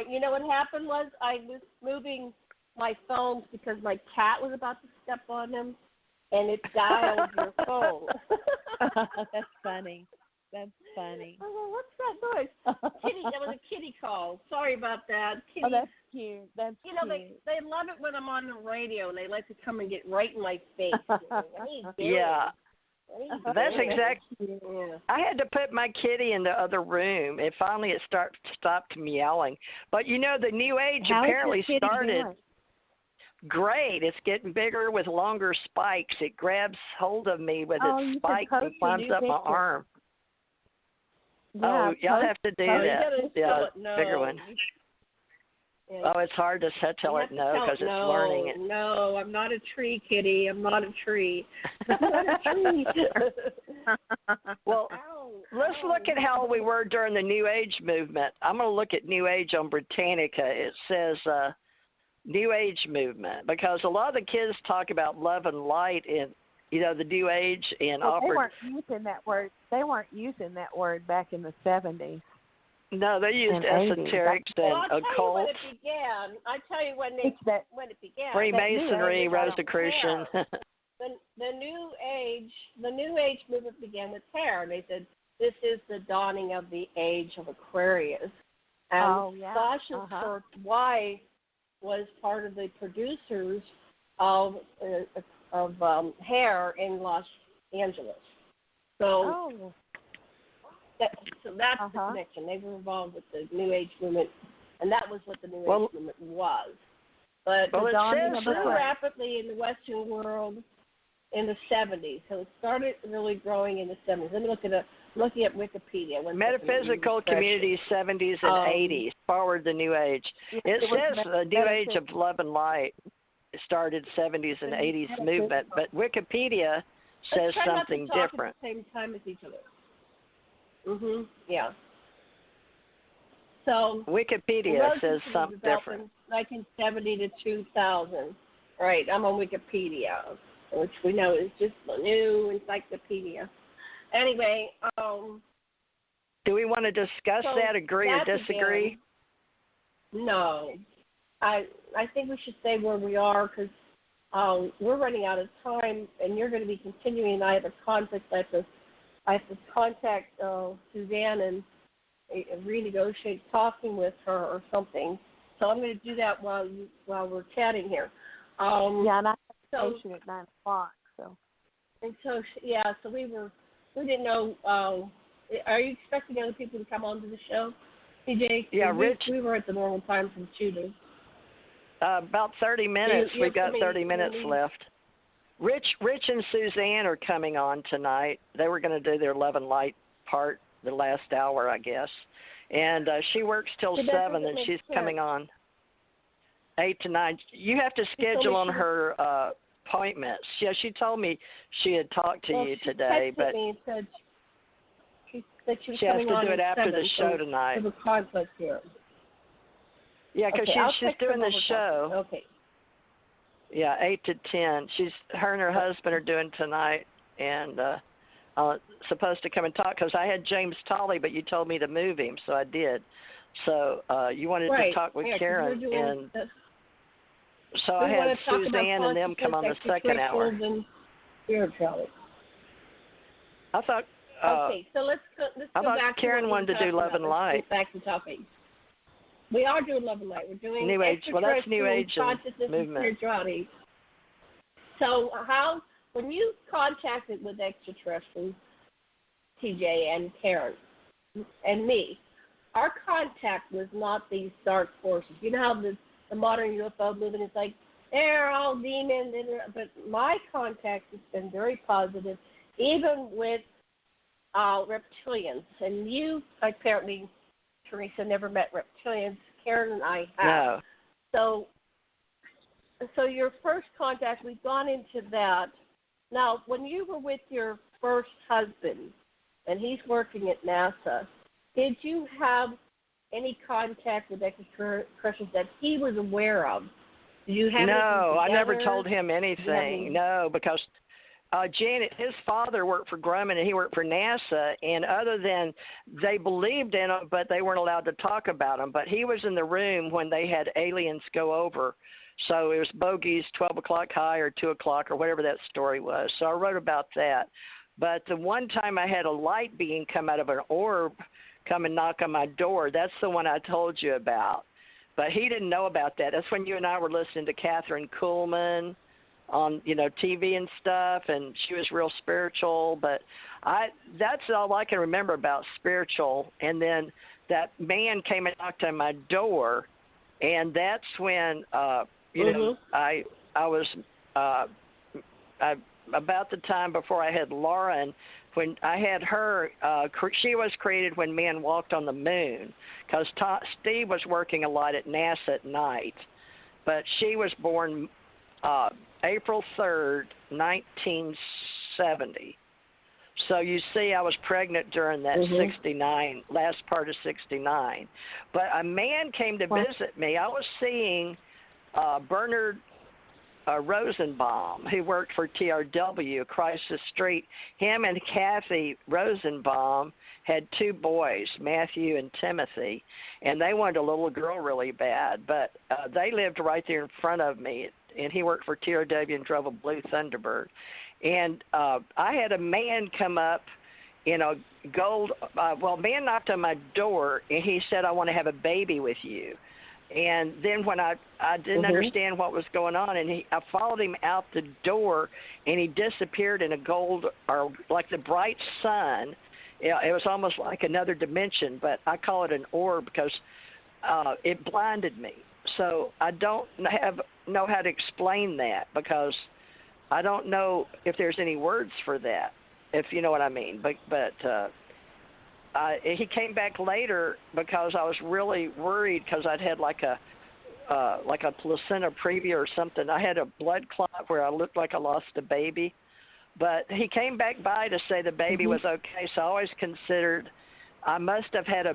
You know what happened was I was moving my phones because my cat was about to step on them, and it dialed your phone. That's funny. That's funny. Oh, what's that noise? Kitty, that was a kitty call. Sorry about that. Kitty, oh, that's cute. That's you know, cute. they love it when I'm on the radio, and they like to come and get right in my face. What are you doing? Yeah. That's doing? exactly. Yeah. I had to put my kitty in the other room. It stopped meowing. But you know, the new age How apparently is your kitty started. doing? Great. It's getting bigger with longer spikes. It grabs hold of me with its spikes and climbs up my arm. Yeah, y'all have to do that. Yeah, no. bigger one. Yeah. Oh, it's hard to tell it no because it's learning it. No, I'm not a tree, kitty. I'm not a tree. I'm not a tree. Well, let's look at how we were during the New Age movement. I'm going to look at New Age on Britannica. It says New Age movement because a lot of the kids talk about love and light in, the New Age and offered. They weren't using that word. They weren't using that word back in the 70s. No, they used esoterics and occult. I'll tell you when it began. Freemasonry, Rosicrucian. The New Age movement began with hair, and they said this is the dawning of the age of Aquarius. And Sasha Sort Y was part of the producers of hair in Los Angeles. So. So that's the connection. They were involved with the New Age movement, and that was what the New Age movement was. But it grew rapidly in the Western world in the 70s. So it started really growing in the 70s. Let me looking at Wikipedia. Metaphysical community 70s and 80s forward the New Age. It says the New Age of love and light started 70s and 80s movement, but Wikipedia says something different. At the same time as each other. Yeah. So Wikipedia says something different. 1970 to 2000. Right, I'm on Wikipedia, which we know is just a new encyclopedia. Anyway, do we want to discuss that? Agree or disagree? No, I think we should stay where we are because we're running out of time, and you're going to be continuing. I have a conflict. I have to contact Suzanne and renegotiate talking with her or something. So I'm going to do that while we're chatting here. And I have a station at 9 o'clock. So we didn't know. Are you expecting other people to come onto the show, TJ? Yeah, Rich. We were at the normal time from shooting. About 30 minutes. We've got 30 minutes left. Rich and Suzanne are coming on tonight. They were going to do their Love and Light part the last hour, I guess. And she works till 7, and she's coming on 8 to 9. You have to schedule on her appointments. Yeah, she told me she had talked to you today, but she said she has to do it after the show tonight. There's a conflict here. Yeah, because she's doing the show. Okay. Yeah, 8 to 10. Her and her husband are doing tonight, and supposed to come and talk because I had James Tolley, but you told me to move him, so I did. So you wanted to talk with Karen, and so I had Suzanne and them come on the second hour. I thought. Okay, so let's go back. Karen wanted to do Love and Light. Back to topic. We are doing Love and Light. We're doing New Age. Well, that's New Age consciousness movement. And spirituality. So when you contacted with extraterrestrials, TJ and Karen and me, our contact was not these dark forces. You know how the modern UFO movement is like, they're all demons. But my contact has been very positive, even with reptilians. And you apparently, Teresa, never met reptilians. Karen and I have. No. So your first contact, we've gone into that. Now, when you were with your first husband, and he's working at NASA, did you have any contact with extraterrestrials that he was aware of? Did you have No, I never told him anything. No, because Janet, his father worked for Grumman and he worked for NASA, and other than they believed in him, but they weren't allowed to talk about him. But he was in the room when they had aliens go over. So it was bogeys 12 o'clock high or 2 o'clock or whatever that story was. So I wrote about that. But the one time I had a light being come out of an orb come and knock on my door, that's the one I told you about. But he didn't know about that. That's when you and I were listening to Catherine Kuhlman on, TV and stuff, and she was real spiritual. But that's all I can remember about spiritual. And then that man came and knocked on my door, and that's when I was about the time before I had Lauren. When I had her, she was created when man walked on the moon, because Steve was working a lot at NASA at night. But she was born April 3rd, 1970. So you see, I was pregnant during that 69, last part of 69. But a man came to visit me. I was seeing Bernard Rosenbaum, who worked for TRW across the street. Him and Kathy Rosenbaum had 2 boys, Matthew and Timothy, and they wanted a little girl really bad. But they lived right there in front of me, and he worked for TRW and drove a blue Thunderbird. And I had a man come up in a gold, man knocked on my door, and he said, "I want to have a baby with you." And then when I didn't understand what was going on, and I followed him out the door, and he disappeared in a gold, or like the bright sun. It was almost like another dimension, but I call it an orb because it blinded me. So I don't know how to explain that, because I don't know if there's any words for that, if you know what I mean. But he came back later because I was really worried, because I'd had like a placenta previa or something. I had a blood clot where I looked like I lost a baby. But he came back by to say the baby was okay, so I always considered I must have had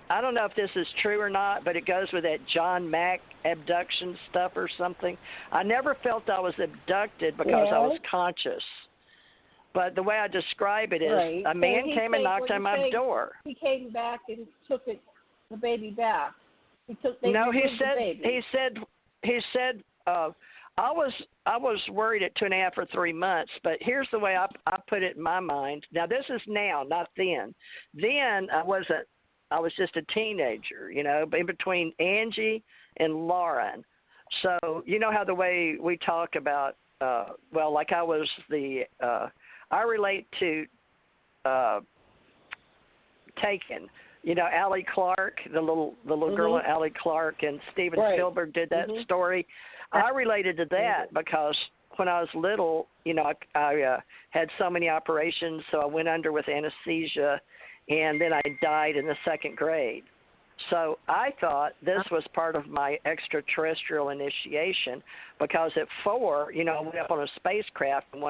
I don't know if this is true or not, but it goes with that John Mack abduction stuff or something. I never felt I was abducted because I was conscious. But the way I describe it is a man came and knocked on my door. He came back and took the baby back. He said I was worried at 2.5 or 3 months, but here's the way I put it in my mind. Now this is now, not then. Then I was just a teenager, in between Angie and Lauren. So you know how the way we talk about, like I was I relate to Taken. Allie Clark, the little girl, Allie Clark, and Steven Spielberg did that story. I related to that because when I was little, I had so many operations, so I went under with anesthesia, and then I died in the 2nd grade. So I thought this was part of my extraterrestrial initiation, because at 4, I went up on a spacecraft and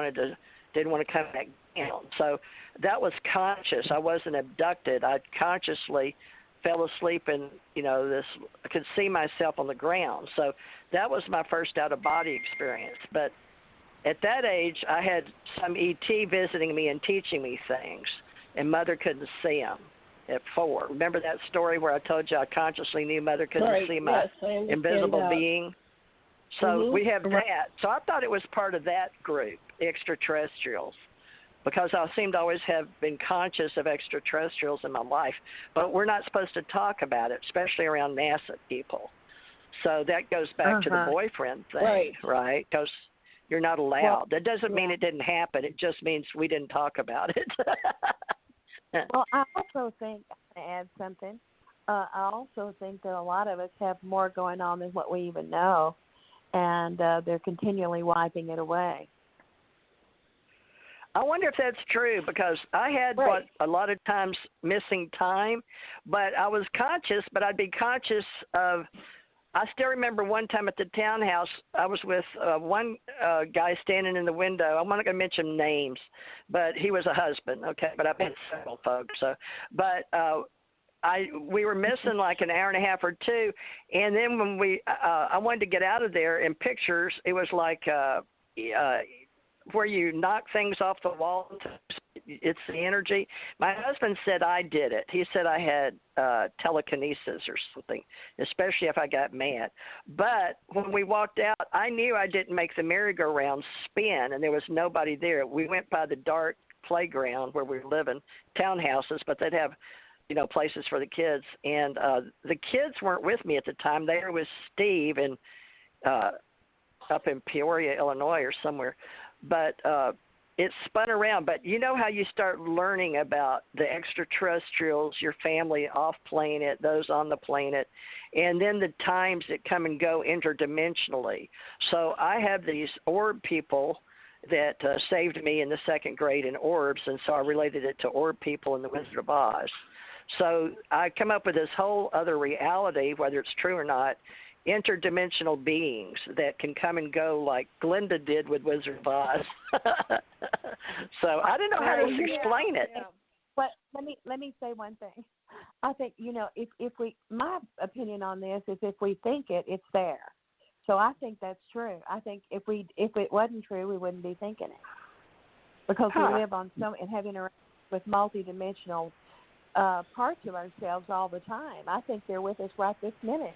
didn't want to come back down. So that was conscious. I wasn't abducted. I consciously fell asleep and, I could see myself on the ground. So that was my first out-of-body experience. But at that age, I had some ET visiting me and teaching me things, and Mother couldn't see them at 4. Remember that story where I told you I consciously knew Mother couldn't see my invisible being? So we have that. So I thought it was part of that group, extraterrestrials, because I seem to always have been conscious of extraterrestrials in my life. But we're not supposed to talk about it, especially around NASA people. So that goes back to the boyfriend thing, right? Because you're not allowed. Well, that doesn't mean it didn't happen. It just means we didn't talk about it. Well, I also think, to add something, I also think that a lot of us have more going on than what we even know, and they're continually wiping it away. I wonder if that's true, because I had a lot of times missing time, but I was conscious, but I'd be conscious of, I still remember one time at the townhouse, I was with one guy standing in the window. I'm not going to mention names, but he was a husband, okay, but I've had several folks. We were missing like an hour and a half or 2, and then when I wanted to get out of there in pictures, it was like where you knock things off the wall. It's the energy. My husband said I did it. He said I had telekinesis or something, especially if I got mad. But when we walked out, I knew I didn't make the merry-go-round spin, and there was nobody there. We went by the dark playground where we were living, townhouses, but they'd have, places for the kids. And the kids weren't with me at the time. They were with Steve and up in Peoria, Illinois or somewhere. But it spun around. But you know how you start learning about the extraterrestrials, your family off planet, those on the planet, and then the times that come and go interdimensionally. So I have these orb people that saved me in the second grade in orbs, and so I related it to orb people in the Wizard of Oz. So I come up with this whole other reality, whether it's true or not, interdimensional beings that can come and go like Glenda did with Wizard of Oz. So I don't know how to explain it. Yeah. But let me say one thing. I think, if we, my opinion on this is if we think it, it's there. So I think that's true. I think if it wasn't true, we wouldn't be thinking it, because we live on and have interactions with multidimensional parts of ourselves all the time. I think they're with us right this minute.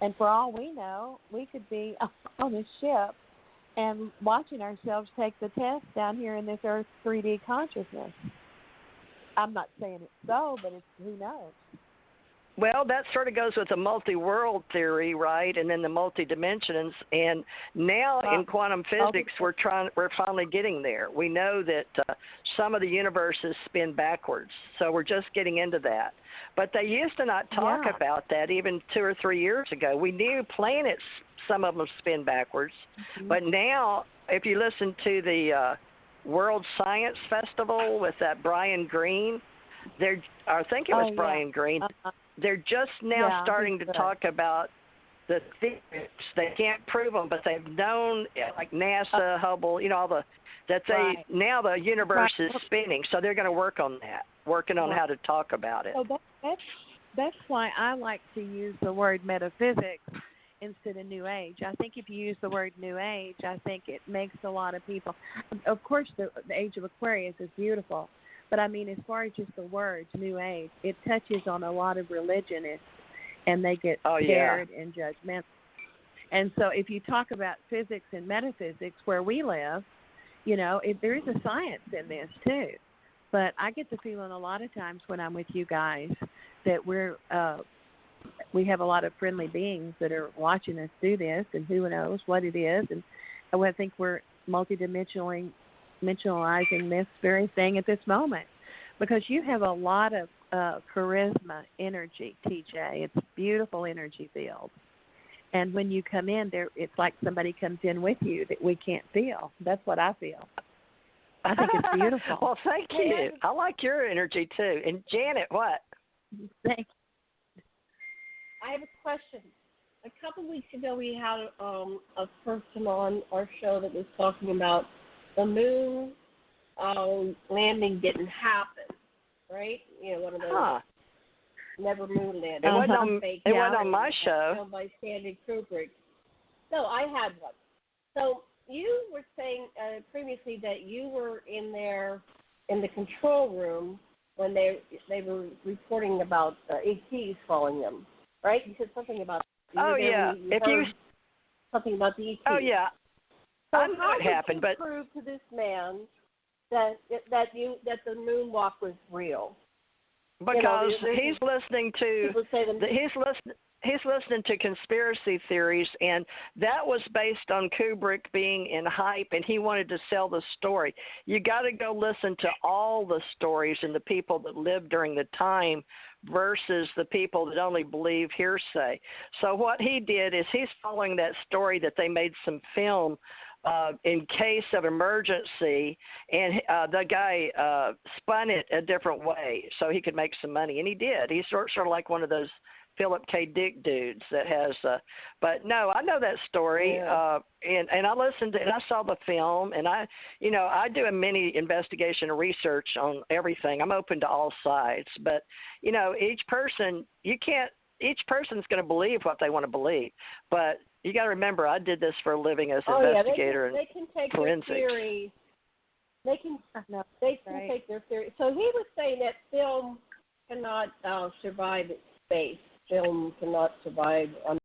And for all we know, we could be on a ship and watching ourselves take the test down here in this Earth 3D consciousness. I'm not saying it's so, but who knows? Well, that sort of goes with the multi-world theory, right? And then the multi-dimensions. And now in quantum physics, we're finally getting there. We know that some of the universes spin backwards, so we're just getting into that. But they used to not talk about that even 2 or 3 years ago. We knew planets, some of them spin backwards. Mm-hmm. But now, if you listen to the World Science Festival with that Brian Greene, I think it was Brian Greene, they're just now starting to talk about the theories. They can't prove them, but they've known, like NASA, Hubble, now the universe is spinning, so they're going to work on that, working on how to talk about it. So that's why I like to use the word metaphysics instead of New Age. I think if you use the word New Age, I think it makes a lot of people. Of course, the Age of Aquarius is beautiful, but I mean, as far as just the words New Age, it touches on a lot of religionists, and they get scared and judgmental. And so, if you talk about physics and metaphysics where we live, there is a science in this too. But I get the feeling a lot of times when I'm with you guys that we have a lot of friendly beings that are watching us do this, and who knows what it is. And I think we're multidimensionalizing this very thing at this moment, because you have a lot of charisma, energy, TJ. It's a beautiful energy field. And when you come in there, it's like somebody comes in with you that we can't feel. That's what I feel. I think it's beautiful. Well, thank you. I like your energy, too. And Janet, what? Thank you. I have a question. A couple of weeks ago, we had a person on our show that was talking about the moon landing didn't happen, right? One of those never moon landing. It wasn't on my show. By Stanley Kubrick. No, I had one. So you were saying previously that you were in there in the control room when they were reporting about ETs following them, right? You said something about. Something about the ETs. Oh yeah. So I know what happened, but prove to this man that the moonwalk was real. Because he's listening to he's listening to conspiracy theories, and that was based on Kubrick being in hype, and he wanted to sell the story. You got to go listen to all the stories and the people that lived during the time versus the people that only believe hearsay. So what he did is he's following that story that they made some film in case of emergency, and the guy spun it a different way so he could make some money, and he did. He's sort of like one of those Philip K. Dick dudes that has, but no, I know that story, and I listened to, and I saw the film, and I do a mini investigation and research on everything. I'm open to all sides, but each person's going to believe what they want to believe, but you got to remember, I did this for a living as an investigator they can take forensics. Your theory They can take their theory. So he was saying that film cannot survive its space. Film cannot survive on